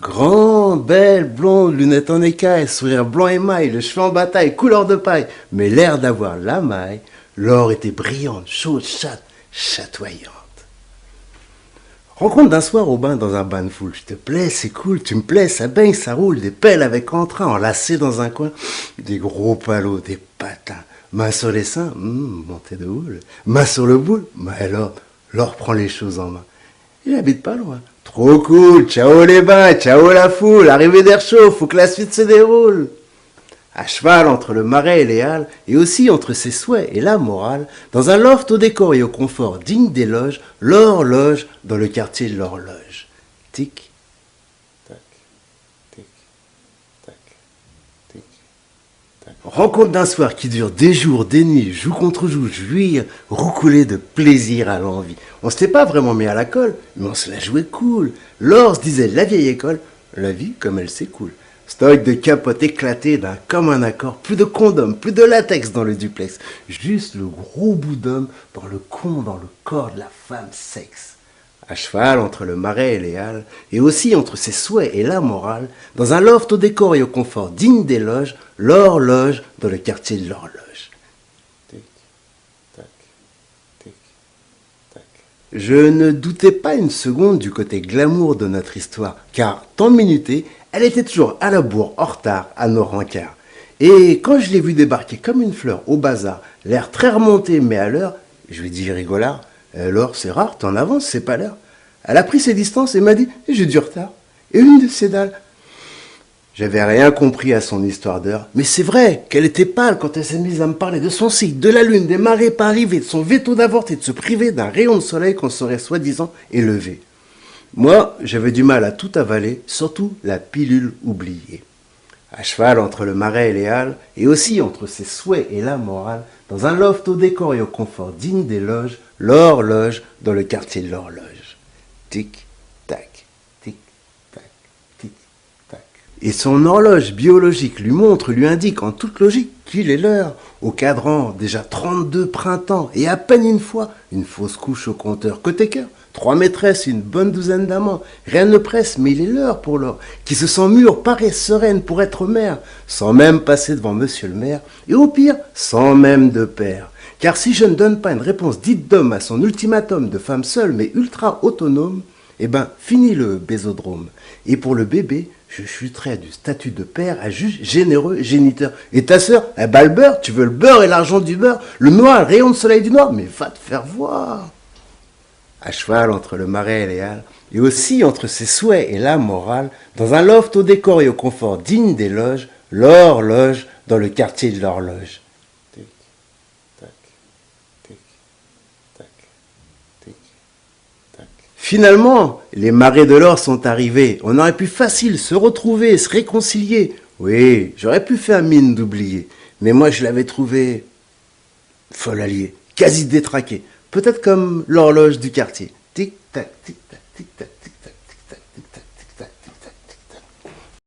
Grand, belle, blonde, lunettes en écaille, sourire blanc émail, le cheveu en bataille, couleur de paille, mais l'air d'avoir la maille, l'or était brillante, chaude, chatte, chatoyante. Rencontre d'un soir au bain dans un bain de foule. Je te plais, c'est cool, tu me plais, ça baigne, ça roule, des pelles avec entrain, enlacées dans un coin, des gros palos, des patins, main sur les seins, montée de houle, main sur le boule, mais alors, l'or prend les choses en main. Il habite pas loin. Trop cool, ciao les bains, ciao la foule, arrivée d'air chaud, faut que la suite se déroule. À cheval entre le marais et les halles, et aussi entre ses souhaits et la morale, dans un loft au décor et au confort digne d'éloge, l'horloge dans le quartier de l'horloge. Tic, tac, tic, tac, tic, tac. Rencontre d'un soir qui dure des jours, des nuits, joue contre joue, jouir, roucouler de plaisir à l'envie. On s'était pas vraiment mis à la colle, mais on se la jouait cool. L'or se disait la vieille école, la vie comme elle s'écoule. Stock de capotes éclatées d'un commun accord, plus de condom, plus de latex dans le duplex, juste le gros bout d'homme dans le corps de la femme sexe. À cheval entre le marais et les halles, et aussi entre ses souhaits et la morale, dans un loft au décor et au confort digne d'éloge, l'horloge dans le quartier de l'horloge. Tic, tac, tic, tac. Je ne doutais pas une seconde du côté glamour de notre histoire, car, tant minuté, elle était toujours à la bourre, en retard, à nos rencarts. Et quand je l'ai vue débarquer comme une fleur au bazar, l'air très remonté mais à l'heure, je lui ai dit rigolard, alors c'est rare, t'en avances, c'est pas l'heure. Elle a pris ses distances et m'a dit, j'ai du retard. Et une de ces dalles. J'avais rien compris à son histoire d'heure, mais c'est vrai qu'elle était pâle quand elle s'est mise à me parler de son cycle, de la lune, des marées pas arrivées, de son veto d'avorter, de se priver d'un rayon de soleil qu'on serait soi-disant élevé. Moi, j'avais du mal à tout avaler, surtout la pilule oubliée. À cheval entre le marais et les halles, et aussi entre ses souhaits et la morale, dans un loft au décor et au confort digne d'éloge, l'horloge dans le quartier de l'horloge. Tic, tac, tic, tac, tic, tac. Et son horloge biologique lui indique en toute logique qu'il est l'heure. Au cadran, déjà 32 printemps, et à peine une fausse couche au compteur. Côté cœur, 3 maîtresses, une bonne douzaine d'amants. Rien ne presse, mais il est l'heure pour l'or, qui se sent mûre, paraît sereine pour être mère, sans même passer devant monsieur le maire, et au pire, sans même de père. Car si je ne donne pas une réponse dite d'homme à son ultimatum de femme seule mais ultra autonome, eh ben, fini le bésodrome. Et pour le bébé, je chuterai du statut de père à juge généreux géniteur. Et ta sœur, elle bat le beurre, tu veux le beurre et l'argent du beurre, le noir, le rayon de soleil du noir, mais va te faire voir. À cheval entre le marais et les halles, et aussi entre ses souhaits et la morale, dans un loft au décor et au confort digne d'éloge, l'horloge dans le quartier de l'horloge. Tic, tac, tic, tac, tic, tac. Finalement, les marées de l'or sont arrivées. On aurait pu facile se retrouver, se réconcilier. Oui, j'aurais pu faire mine d'oublier. Mais moi, je l'avais trouvé folle alliée, quasi détraquée. Peut-être comme l'horloge du quartier. Tic-tac, tic-tac, tic-tac.